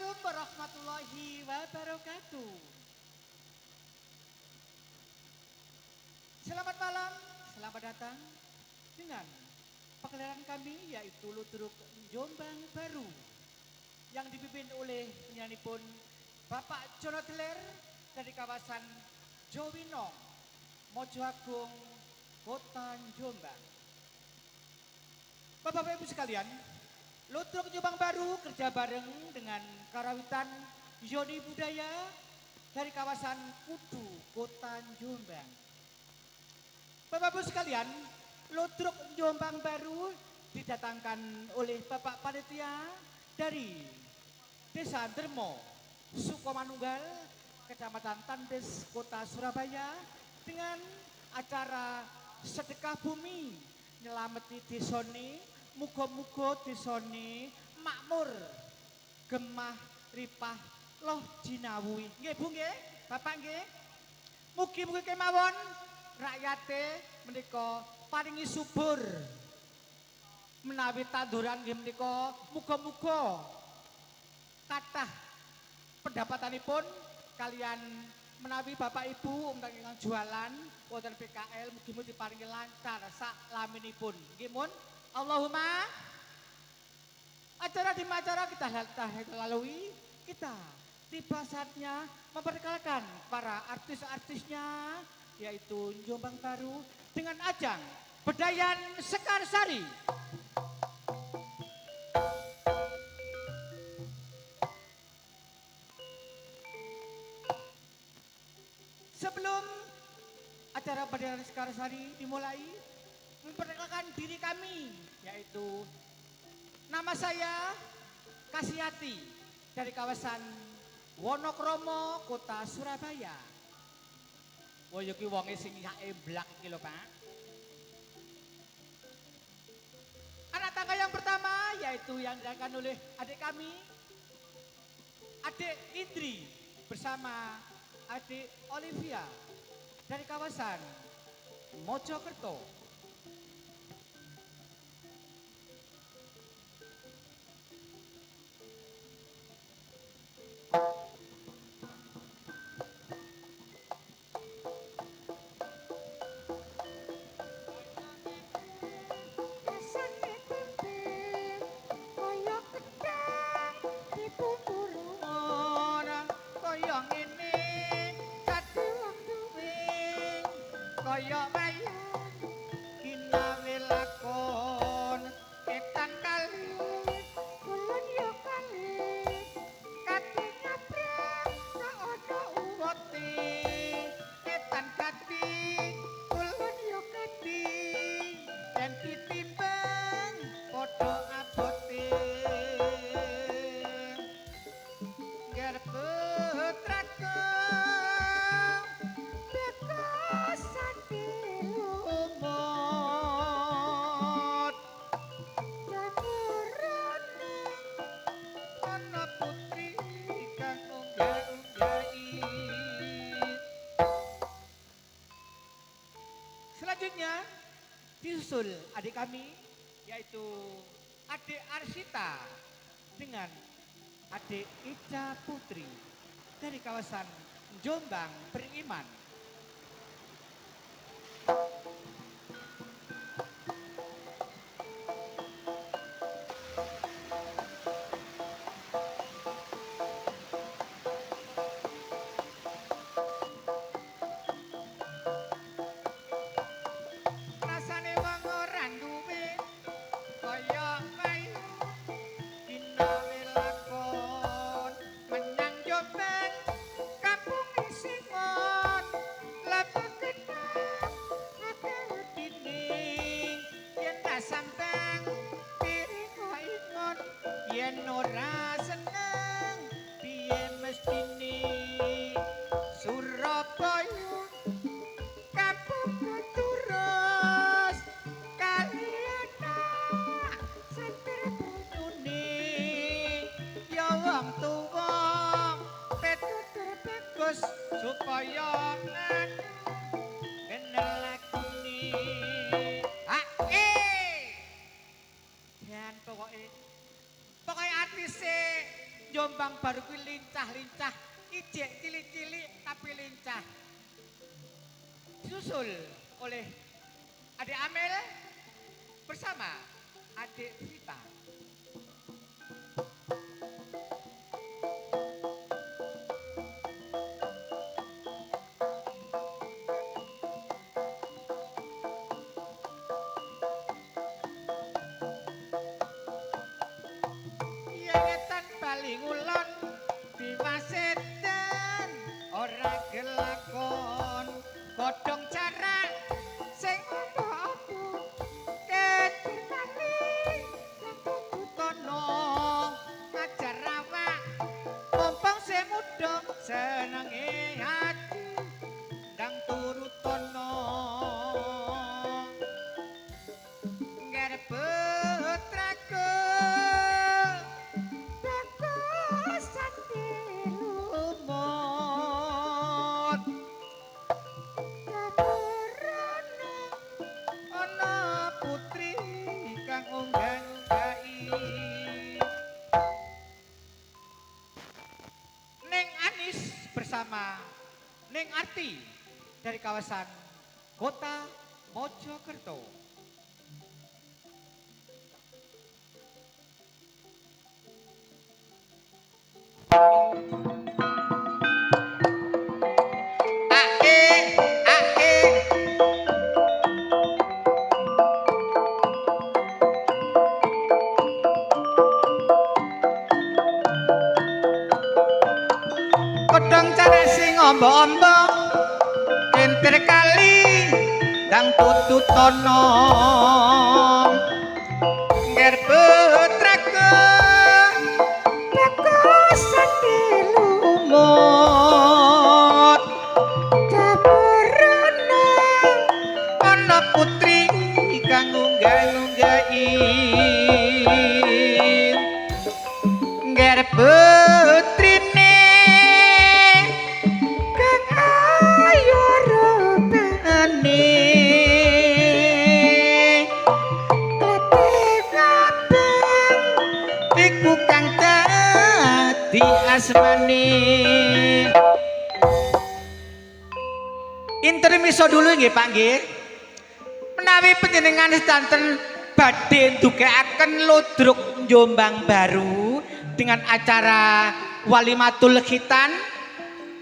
Assalamualaikum warahmatullahi wabarakatuh. Selamat malam, selamat datang dengan pagelaran kami yaitu Ludruk Jombang Baru yang dipimpin oleh penyanyi Bapak Jono Teler dari kawasan Jowinong, Mojo Agung, Kota Jombang. Bapak-bapak Ibu sekalian, Ludruk Jombang Baru kerja bareng dengan Karawitan Yoni Budaya dari kawasan Kudu, Kota Jombang. Bapak-bapak sekalian, Ludruk Jombang Baru didatangkan oleh Bapak Panitia dari Desa Dermo, Sukomanunggal, Kecamatan Tandes, Kota Surabaya dengan acara sedekah bumi nyelameti desone, muga-muga desone makmur, gemah, ripah, loh jinawuhi. Nggih Bu nggih, Bapak nggih. Mugi-mugi kemawon rakyate menika paringi subur. Menawi tanduran nggih menika muga-muga kathah pendapatanipun kalian menawi Bapak Ibu ingkang jualan wonten PKL mugi-mugi diparingi lancar sak laminipun. Nggih mun. Allahumma. Acara demi acara kita lalui, kita tiba saatnya memperkenalkan para artis-artisnya yaitu Jombang Baru dengan ajang Bedayan Sekarsari. Sebelum acara Bedayan Sekarsari dimulai, memperkenalkan diri kami yaitu nama saya Kasiati dari kawasan Wonokromo, Kota Surabaya. Wah iki wonge sing blak iki lho, Pak. Anak tangga yang pertama yaitu yang dilakukan oleh adik kami, Adik Indri bersama Adik Olivia dari kawasan Mojokerto. Koyok bayang ginawe lakon ketan kali kulon yo kali kati nyabrang saono uwote ketan kati kulon yo kati dan ditimbang podo abote ger putraku selanjutnya disusul adik kami yaitu Adik Arsita dengan Adik Ica Putri dari kawasan Jombang Beriman. Rasane wong ora duwe kaya kayu dinawe lakon menyang Jombang kampung Singon lapak kenang akeh dinding yen tak sambang piring ingon yen ora seneng piye mestine Surabaya kampung keturus kaliana senter bunyune ya wong tuwa petutur bagus supaya kenal lakune dan pokoknya artise Jombang Baru kuwi lincah-lincah, ijek cilik-cilik tapi lincah. Disusul oleh Adik Amel bersama Adik Vita. Yengetan paling ulon diwasetan ora kelakon godhong jarak sing apa-apa ketirkane tutono ngajar awak mumpung sing muda senenge ati ndang turutono ngger putraku bersama Neng Arti dari kawasan Kota Mojokerto. Kodhong cara sing ombo-ombo entir kali dang tututono ngger putraku bagusan dilumut daburana ana putri kang unggah-unggahi ngger putrine asmani intermiso dulu nggih Pak nggih menawi panjenengan sedanten badhe ndugekaken ludruk Jombang Baru dengan acara walimatul khitan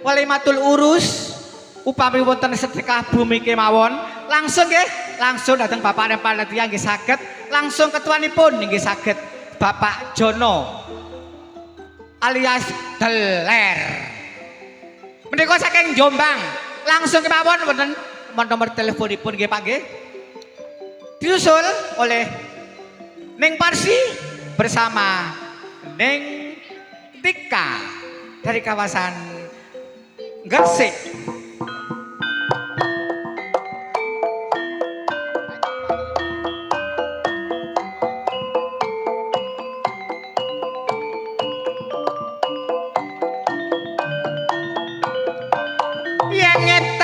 walimatul urus upami wonten sedekah bumi kemawon langsung nggih langsung dateng Bapak dan panitia nggih saged langsung ketuanipun nggih saged Bapak Jono alias Deler. Menika saking Jombang. Langsung kemawon wonten nomor teleponipun nggih Pak nggih. Disusul oleh Neng Parsi bersama Neng Tika dari kawasan Gresik.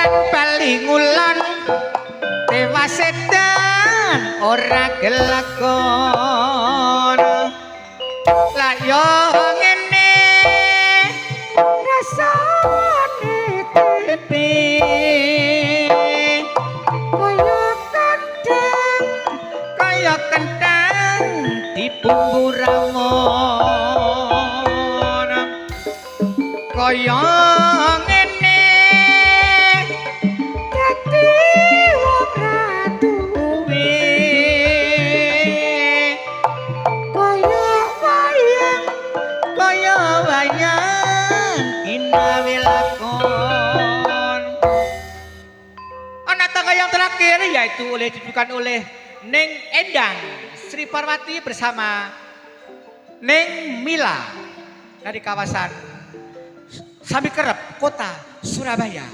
Paling ulon dewa sedan ora kelakon lah yo ngene rasane tepi kaya kentang di bumbu rawon kaya yaitu oleh didudukan oleh Neng Endang Sri Parwati bersama Neng Mila dari kawasan Samikerep, Kota Surabaya.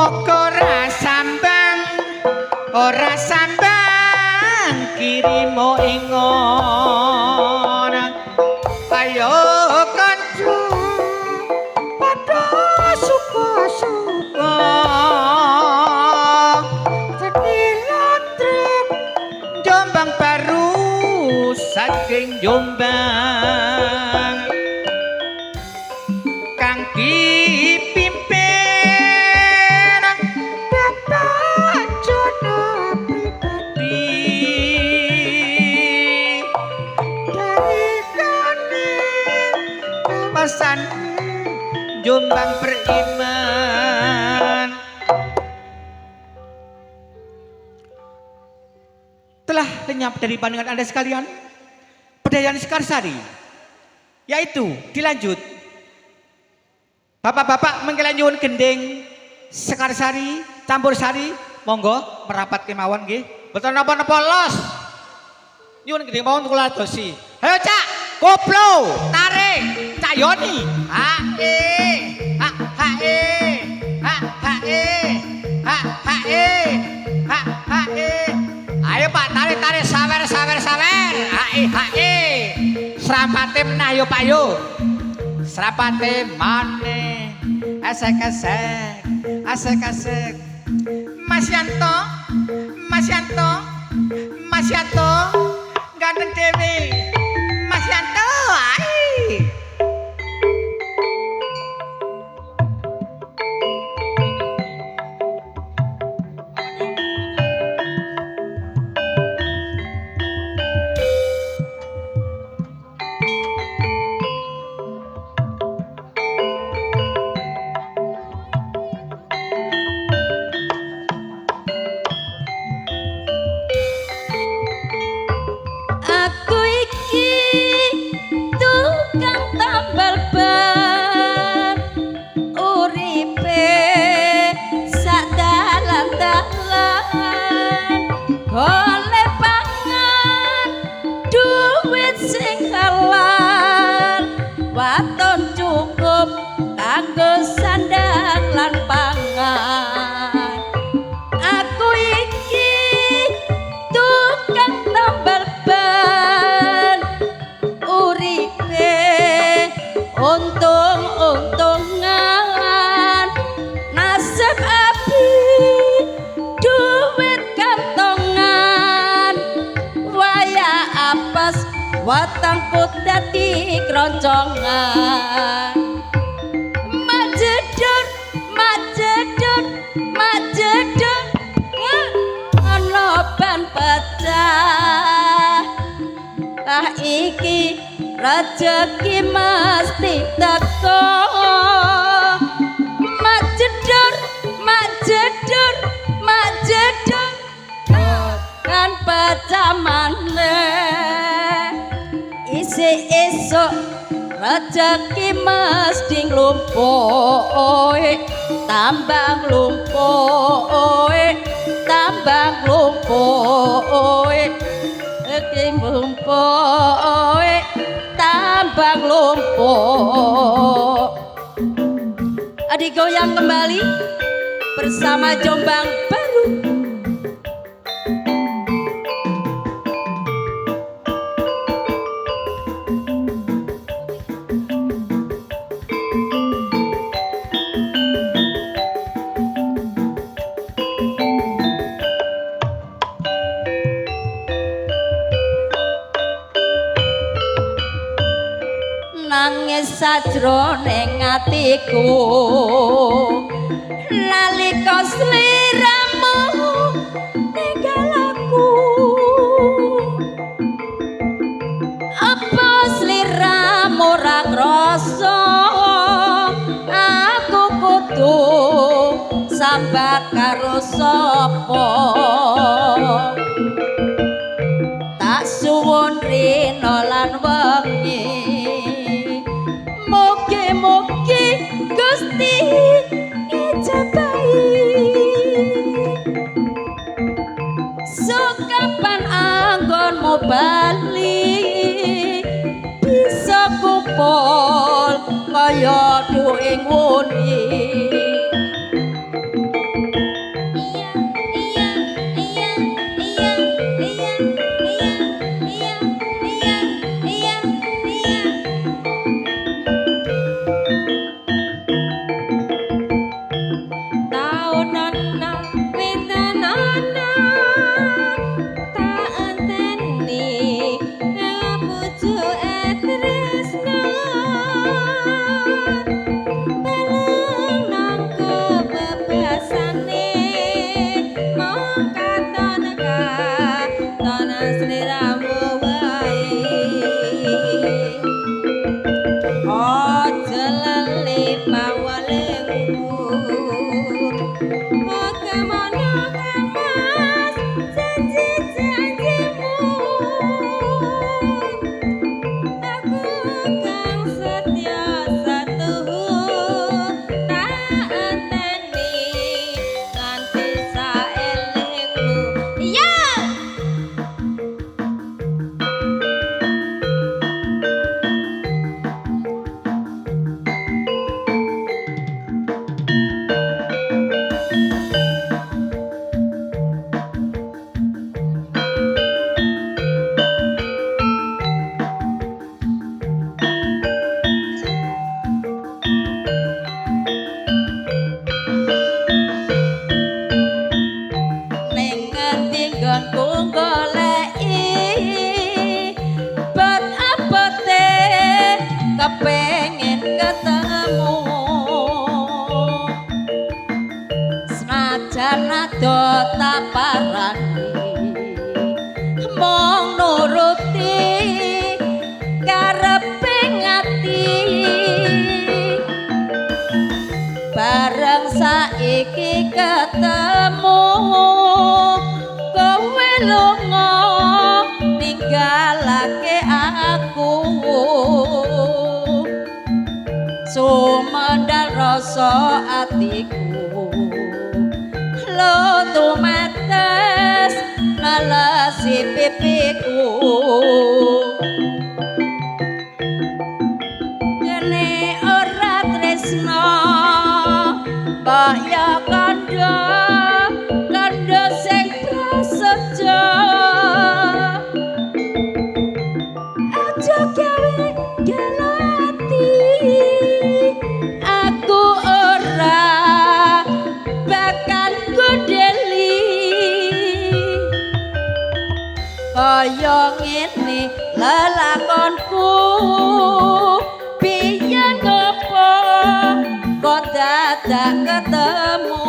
Moko ora sambang kirimo ingon ayo kanca padha suka-suka senilantrek Jombang Baru saking Jombang kang dipimpin Bapak Jono pribadi dari kawasan Jombang beriman telah lenyap dari pandangan Anda sekalian Pedayaan Sekarsari yaitu dilanjut bapak-bapak mengkelan gending Sekarsari campur sari monggo merapat kemawon nggih betul napa-napa los nyuwun gending mawon kula adosi ayo Cak koplo tarik Cak Yoni ayo Pak tarik sawer serapate menah yo Pak yo serapate maneh asek-asek Mas Yanto ganteng dewe Mas Yanto watangku dadi kroncongan majedor ana ban pecah ah iki rejeki mesti teko majedor kan pecah maneh esok rejeki mesti nglumpuk tambang nglumpuk iki nglumpuk tambang nglumpuk adik goyang kembali bersama Jombang Baru. Nangis sajroning atiku nalika sliramu ninggal aku apa sliramu ora krasa aku kudu sabar karo sapa tak suwun rina lan wengi mugi Gusti ijabahi sukapan anggonmu bali bisa kumpul kaya duing wuni iya sliramu wae aja lali pawalemu kemana kemas janji-janjimu aku kang setia satu tak enteni nganti saelingmu ya ning ngendi nggonku goleki bet abote kepengin ketemu senajan ado tak parani mung nuruti kareping ati bareng saiki ketemu kowe lunga ninggalake aku sumendal rasa atiku lo tumetes nalasi pipiku kene ora tresno Baya kandha kandha sing prasaja aja gawe gelo ati aku ora bakal gondeli kaya ngene lelakonku biyen ngopo kok dadak ketemu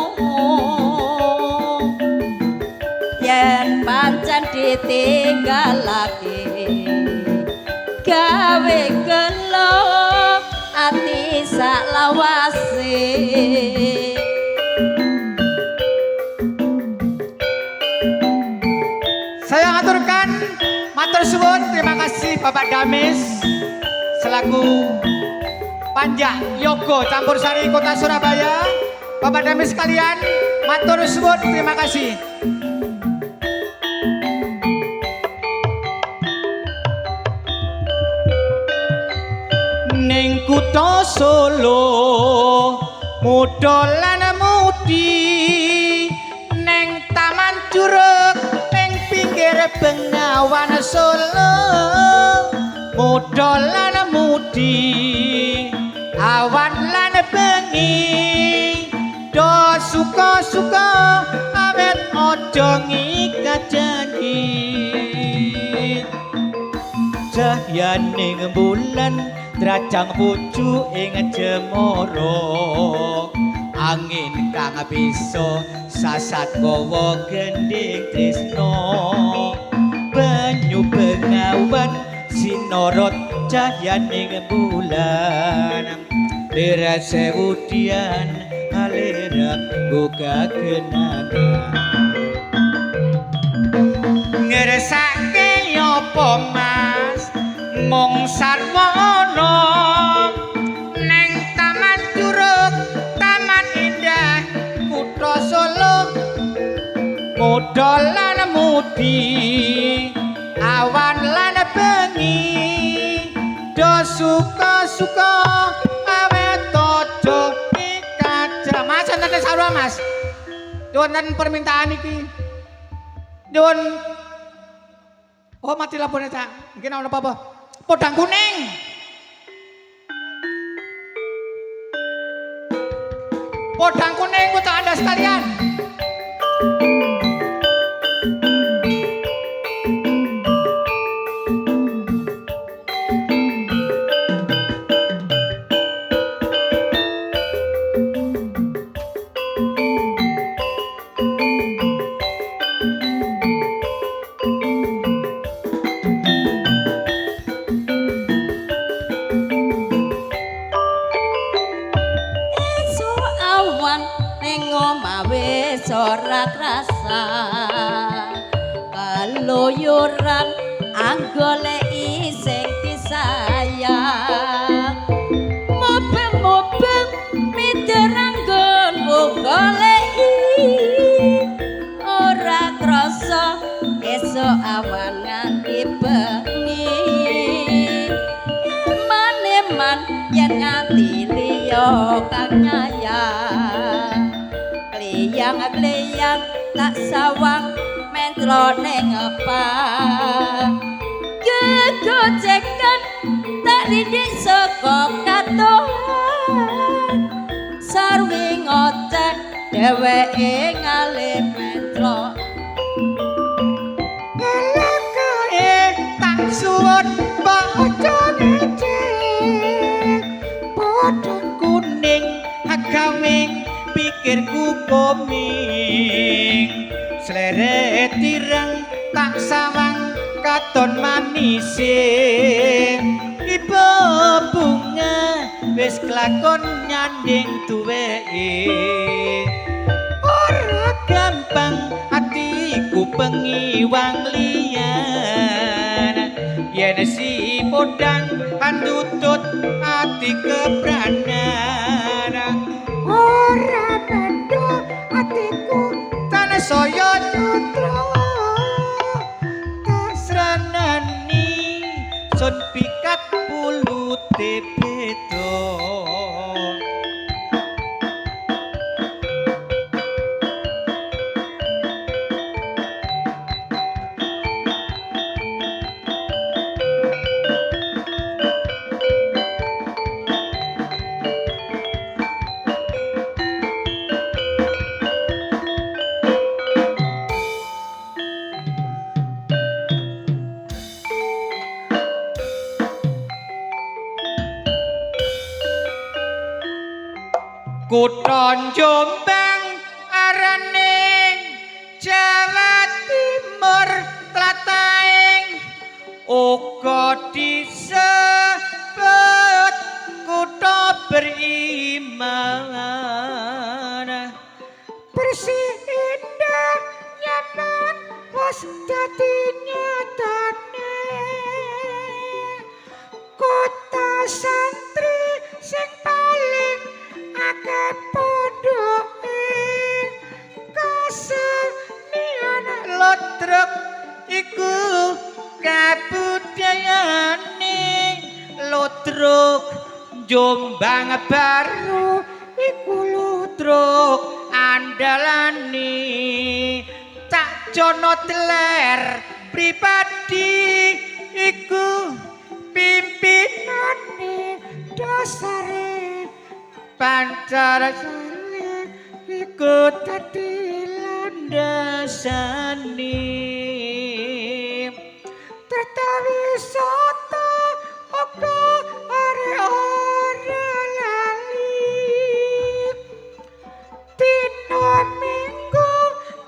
yen pancen ditinggalake gawe gelo ati sak lawase Saya aturkan matur suwun, terima kasih Bapak Damis selaku Panja Yogo Campur Sari Kota Surabaya. Bapak Damis sekalian, matur suwun, terima kasih. Ning kutha Solo mudolan mudi neng Taman Curug ning pinggir Bengawan Solo mudolan mudi awan lan bengi do suka-suka awet aja ngikat janji cahyaning bulan drajang pucuk ing cemara angin kang bisa sasat gawa gending tresna banyu bengawan sinorot cahyaning bulan lira sewu dian alira buka genangan ngersake apa mas mung sarwana neng Taman Curug taman indah kutha Solo mudolan mudi awan lan bengi do suka-suka awet aja nikaja mas enten sarwa mas duwun permintaan iki duwun oh mati lampunya cak mungkin ana apa-apa podang kuning podang kuning untuk anda sekalian keluyuran anggoleki sing disayang mubeng-mubeng mideranggonmu goleki ora krasa esuk awan nganti bengi maneman yen nganti liya kang nyayang kliyang-kliyang tak sawang mentro ning ngepang gegojekan tak didik saka katon sarwi ngoceh dheweke ngalih mentro elekae tak suwun baca ngecek padang kuning agawing pikirku koming sleret tireng tak sawang katon manise ibu bunga wis kelakon nyanding tuweke ora gampang atiku pengiwang liyan yen si podang pandutut ati kebranan ora bendo atiku tanah saya putra tak sranani sun pikat pulute beda Kutha Jombang arane Jawa Timur tlatahing uga disebut kutha beriman bersih indah nyaman wis dadi nyatane kota santri sing paling akeh pondoke kasenian lotrok iku kabudayane lotrok Jombang Baru iku lotrok andalane tak jono teler pribadi iku pimpinane dasare Pancasila iku dadi landasane tertawi soto opo ora lali dina minggu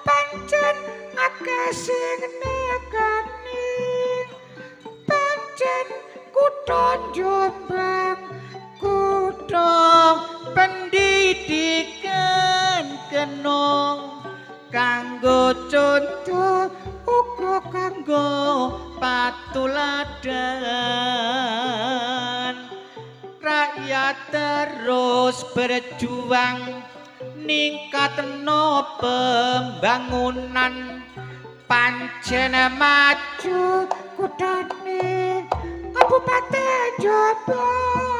pancen akeh sing nekani pancen kutha Jombang kutha pendidikan kenong kanggo contoh uga kanggo patuladan rakyat terus berjuang ningkatno pembangunan pancen maju kuthane Kabupaten Jombang